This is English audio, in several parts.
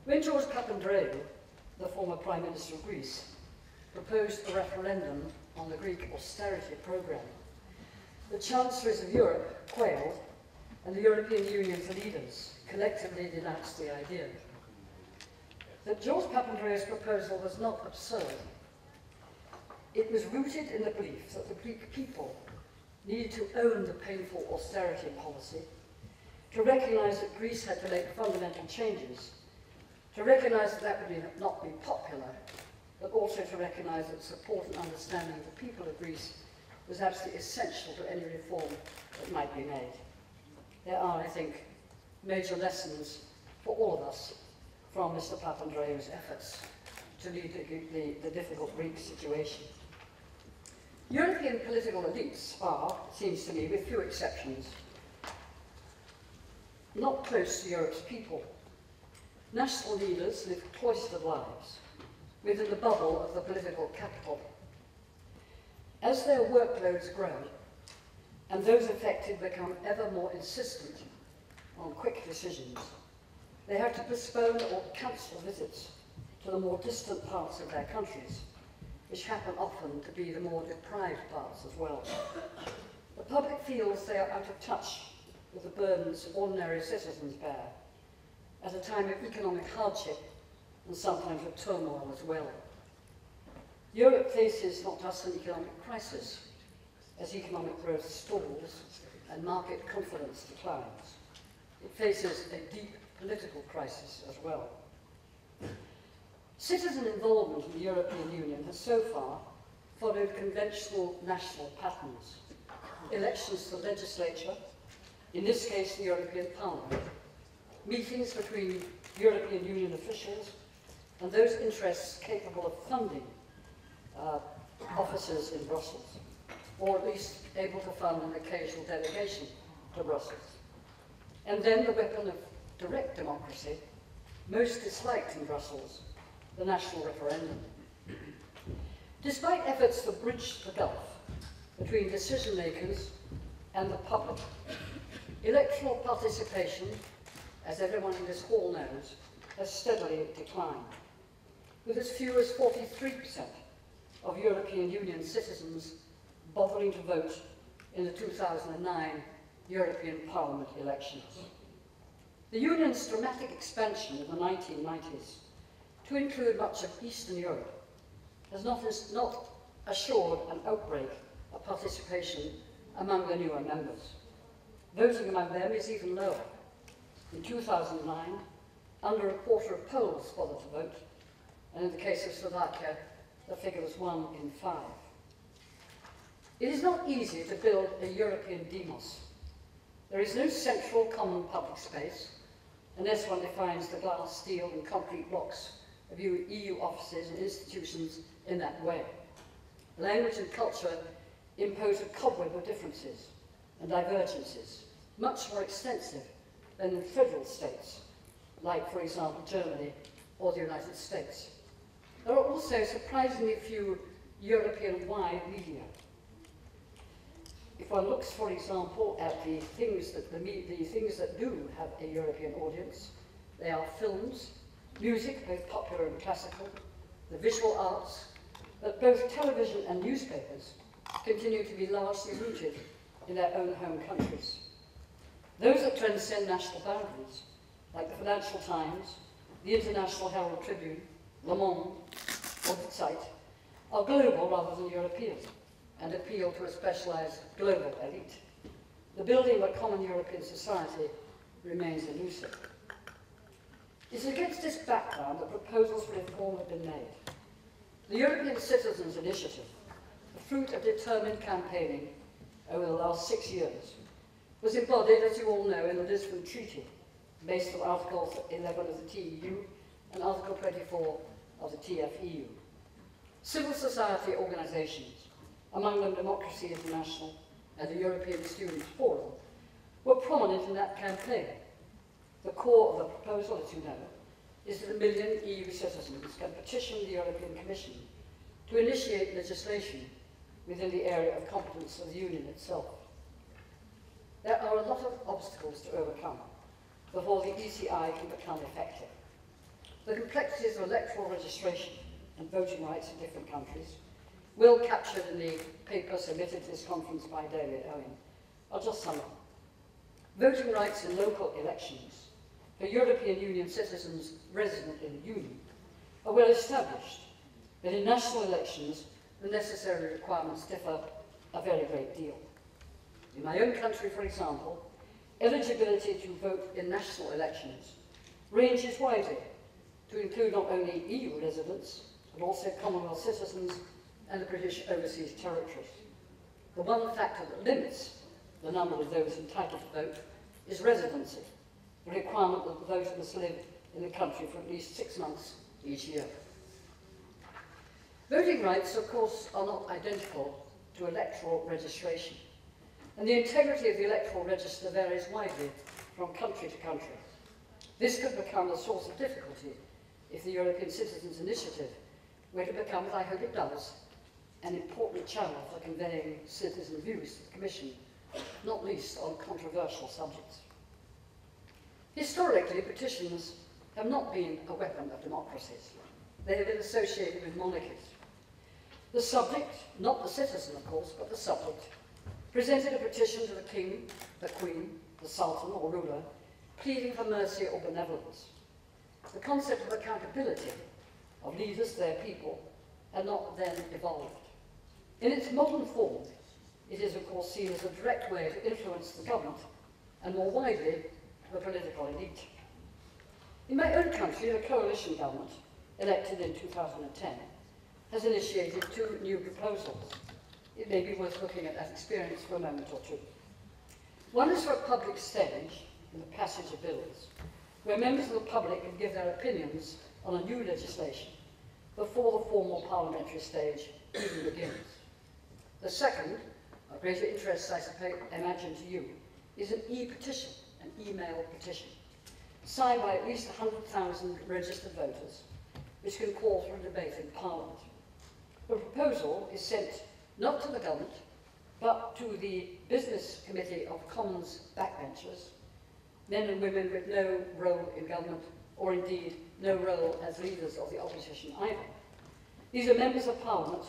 When George Papandreou, the former Prime Minister of Greece, proposed a referendum on the Greek austerity programme, the Chancellors of Europe quailed and the European Union's leaders collectively denounced the idea. That George Papandreou's proposal was not absurd. It was rooted in the belief that the Greek people needed to own the painful austerity policy, to recognise that Greece had to make fundamental changes, to recognise that that would not be popular, but also to recognise that support and understanding of the people of Greece was absolutely essential to any reform that might be made. There are, I think, major lessons for all of us from Mr. Papandreou's efforts to lead the difficult Greek situation. European political elites are, it seems to me, with few exceptions, not close to Europe's people. National leaders live cloistered lives within the bubble of the political capital. As their workloads grow and those affected become ever more insistent on quick decisions, they have to postpone or cancel visits to the more distant parts of their countries, which happen often to be the more deprived parts as well. The public feels they are out of touch with the burdens ordinary citizens bear at a time of economic hardship and sometimes of turmoil as well. Europe faces not just an economic crisis, as economic growth stalls and market confidence declines. It faces a deep political crisis as well. Citizen involvement in the European Union has so far followed conventional national patterns. Elections to the legislature, in this case the European Parliament, meetings between European Union officials and those interests capable of funding officers in Brussels, or at least able to fund an occasional delegation to Brussels. And then the weapon of direct democracy, most disliked in Brussels, the national referendum. Despite efforts to bridge the gulf between decision makers and the public, electoral participation, as everyone in this hall knows, has steadily declined, with as few as 43% of European Union citizens bothering to vote in the 2009 European Parliament elections. The Union's dramatic expansion in the 1990s to include much of Eastern Europe has not assured an outbreak of participation among the newer members. Voting among them is even lower. In 2009, under a quarter of Poles bothered to vote, and in the case of Slovakia, the figure was 1 in 5. It is not easy to build a European demos. There is no central common public space, unless one defines the glass, steel and concrete blocks of EU offices and institutions in that way. Language and culture impose a cobweb of differences and divergences, much more extensive than in federal states, like, for example, Germany or the United States. There are also surprisingly few European-wide media. If one looks, for example, at the things that do have a European audience, they are films, music, both popular and classical, the visual arts, but both television and newspapers continue to be largely rooted in their own home countries. Those that transcend national boundaries, like the Financial Times, the International Herald Tribune, Le Monde, or the Zeit, are global rather than European, and appeal to a specialised global elite. The building of a common European society remains elusive. It is against this background that proposals for reform have been made. The European Citizens' Initiative, the fruit of determined campaigning over the last 6 years, was embodied, as you all know, in the Lisbon Treaty, based on Article 11 of the TEU and Article 24 of the TFEU. Civil society organisations, among them Democracy International and the European Students' Forum, were prominent in that campaign. The core of the proposal, as you know, is that 1 million EU citizens can petition the European Commission to initiate legislation within the area of competence of the Union itself. There are a lot of obstacles to overcome before the ECI can become effective. the complexities of electoral registration and voting rights in different countries, well captured in the paper submitted to this conference by David Owen, are just some of them. Voting rights in local elections for European Union citizens resident in the Union are well established, but in national elections the necessary requirements differ a very great deal. In my own country, for example, eligibility to vote in national elections ranges widely to include not only EU residents, but also Commonwealth citizens and the British Overseas Territories. The one factor that limits the number of those entitled to vote is residency, the requirement that the voter must live in the country for at least 6 months each year. Voting rights, of course, are not identical to electoral registration, and the integrity of the electoral register varies widely from country to country. This could become a source of difficulty if the European Citizens Initiative were to become, as I hope it does, an important channel for conveying citizen views to the Commission, not least on controversial subjects. Historically, petitions have not been a weapon of democracies. They have been associated with monarchies. The subject, not the citizen of course, but the subject, presented a petition to the king, the queen, the sultan or ruler, pleading for mercy or benevolence. The concept of accountability of leaders to their people had not then evolved. In its modern form, it is of course seen as a direct way to influence the government and more widely the political elite. In my own country, the coalition government, elected in 2010, has initiated 2 new proposals. It may be worth looking at that experience for a moment or two. One is for a public stage in the passage of bills, where members of the public can give their opinions on a new legislation before the formal parliamentary stage even begins. The second, of greater interest, I imagine to you, is an e-petition, an email petition, signed by at least 100,000 registered voters, which can call for a debate in Parliament. The proposal is sent not to the government, but to the Business Committee of Commons backbenchers, men and women with no role in government, or indeed no role as leaders of the opposition either. These are members of Parliament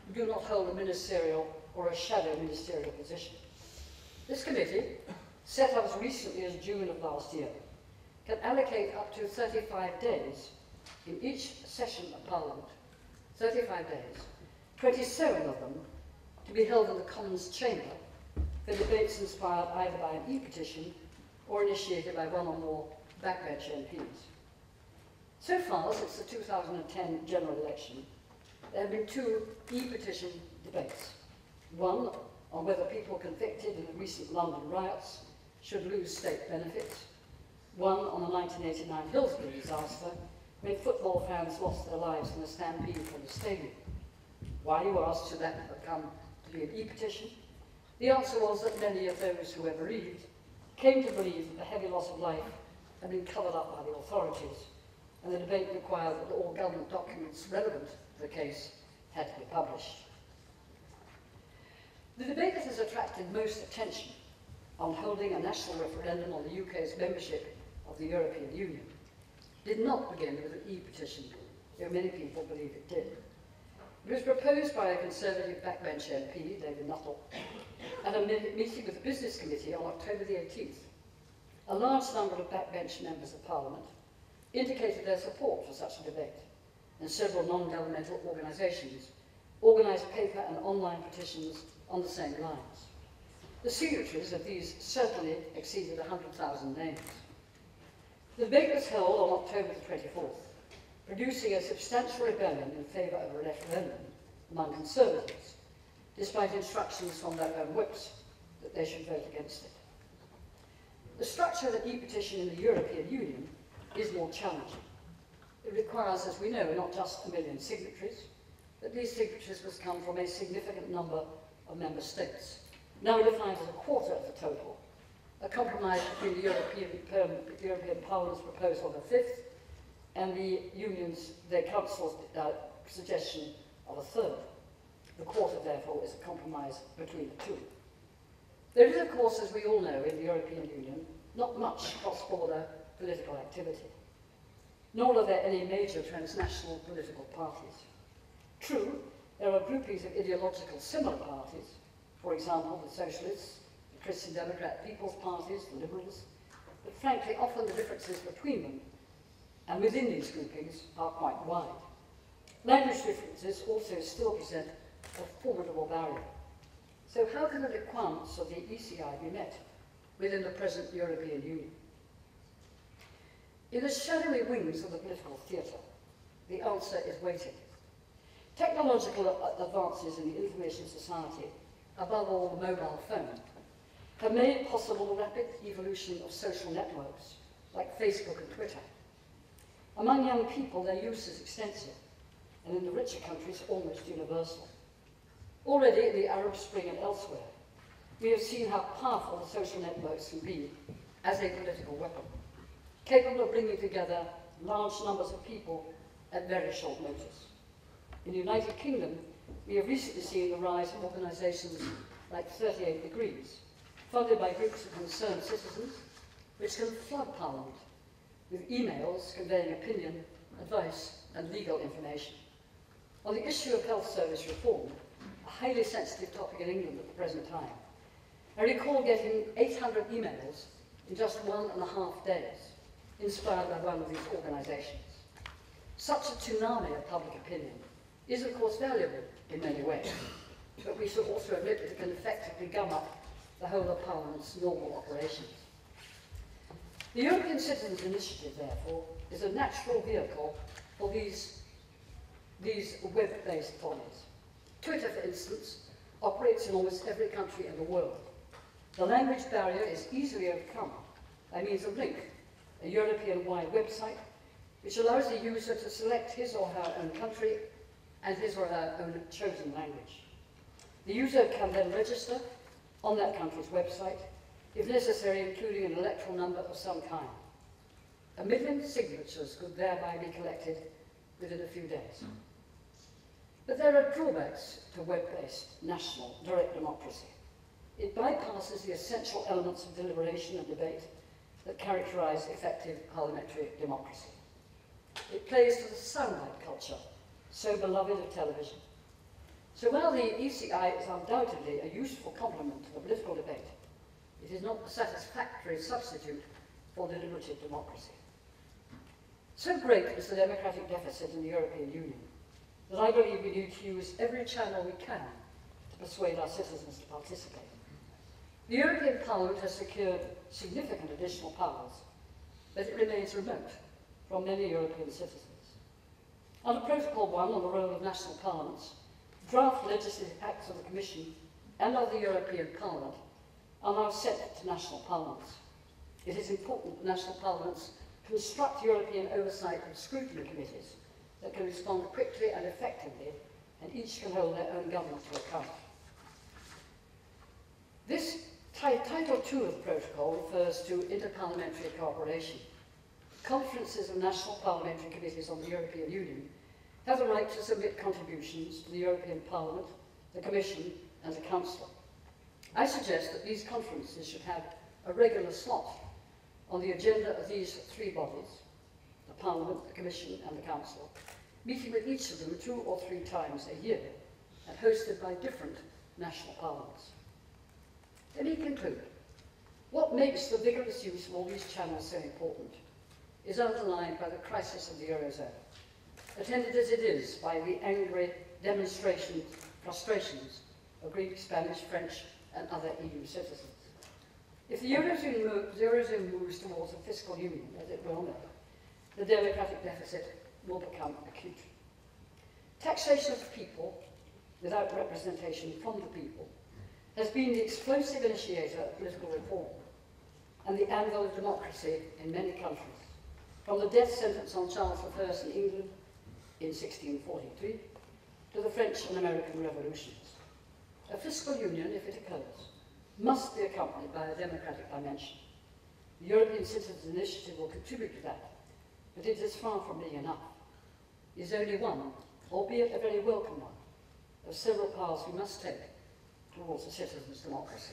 who do not hold a ministerial or a shadow ministerial position. This committee, set up as recently as June of last year, can allocate up to 35 days in each session of Parliament, 35 days, 27 of them to be held in the Commons chamber for debates inspired either by an e-petition or initiated by one or more backbench MPs. So far, since the 2010 general election, there have been 2 e-petition debates. One on whether people convicted in the recent London riots should lose state benefits. One on the 1989 Hillsborough disaster, when football fans lost their lives in a stampede from the stadium. Why, you asked, should that have come to be an e-petition? The answer was that many of those who were bereaved came to believe that the heavy loss of life had been covered up by the authorities, and the debate required that all government documents relevant to the case had to be published. The debate that has attracted most attention on holding a national referendum on the UK's membership of the European Union did not begin with an e-petition, though many people believe it did. It was proposed by a Conservative backbench MP, David Nuttall, at a meeting with the Business Committee on October the 18th. A large number of backbench members of Parliament indicated their support for such a debate, and several non-governmental organisations organised paper and online petitions on the same lines. The signatories of these certainly exceeded 100,000 names. The debate was held on October the 24th, producing a substantial rebellion in favour of a referendum among Conservatives, despite instructions from their own whips that they should vote against it. The structure of an e-petition in the European Union is more challenging. It requires, as we know, not just 1 million signatories, but these signatories must come from a significant number of member states, now defined as a quarter of the total, a compromise between the European Parliament's proposal of a fifth and the Council's suggestion of a third. The quarter, therefore, is a compromise between the two. There is, of course, as we all know, in the European Union, not much cross-border political activity. nor are there any major transnational political parties. True, there are groupings of ideological similar parties, for example, the Socialists, the Christian Democrat People's Parties, the Liberals, but frankly, often the differences between them and within these groupings are quite wide. Language differences also still present a formidable barrier. So how can the requirements of the ECI be met within the present European Union? In the shadowy wings of the political theatre, the answer is waiting. Technological advances in the information society, above all the mobile phone, have made possible the rapid evolution of social networks like Facebook and Twitter. Among young people, their use is extensive, and in the richer countries, almost universal. Already in the Arab Spring and elsewhere, we have seen how powerful the social networks can be as a political weapon, capable of bringing together large numbers of people at very short notice. In the United Kingdom, we have recently seen the rise of organisations like 38 Degrees, funded by groups of concerned citizens, which can flood Parliament with emails conveying opinion, advice and legal information. On the issue of health service reform, a highly sensitive topic in England at the present time, I recall getting 800 emails in just 1.5 days, inspired by one of these organisations. Such a tsunami of public opinion is of course valuable in many ways, but we should also admit that it can effectively gum up the whole of Parliament's normal operations. The European Citizens' Initiative, therefore, is a natural vehicle for these web-based bodies. Twitter, for instance, operates in almost every country in the world. The language barrier is easily overcome by means of Link, a European-wide website which allows the user to select his or her own country and his or her own chosen language. The user can then register on that country's website, if necessary including an electoral number of some kind. 1 million signatures could thereby be collected within a few days. But there are drawbacks to web-based national direct democracy. It bypasses the essential elements of deliberation and debate that characterise effective parliamentary democracy. It plays to the soundbite culture, so beloved of television. So while the ECI is undoubtedly a useful complement to the political debate, it is not a satisfactory substitute for deliberative democracy. So great is the democratic deficit in the European Union that I believe we need to use every channel we can to persuade our citizens to participate. The European Parliament has secured significant additional powers, but it remains remote from many European citizens. Under Protocol 1 on the role of national parliaments, draft legislative acts of the Commission and of the European Parliament are now sent to national parliaments. It is important that national parliaments construct European oversight and scrutiny committees that can respond quickly and effectively, and each can hold their own government to account. This Title 2 of the Protocol refers to interparliamentary cooperation. Conferences of national parliamentary committees on the European Union have the right to submit contributions to the European Parliament, the Commission and the Council. I suggest that these conferences should have a regular slot on the agenda of these three bodies, the Parliament, the Commission and the Council, meeting with each of them 2 or 3 times a year and hosted by different national parliaments. Let me conclude. What makes the vigorous use of all these channels so important is underlined by the crisis of the Eurozone, attended as it is by the angry frustrations of Greek, Spanish, French and other EU citizens. If the Eurozone moves towards a fiscal union, as it will now, the democratic deficit will become acute. Taxation of the people, without representation from the people, has been the explosive initiator of political reform and the anvil of democracy in many countries, from the death sentence on Charles I in England in 1643 to the French and American revolutions. A fiscal union, if it occurs, must be accompanied by a democratic dimension. The European Citizens' Initiative will contribute to that, but it is far from being enough. It is only one, albeit a very welcome one, of several paths we must take towards a citizens' democracy.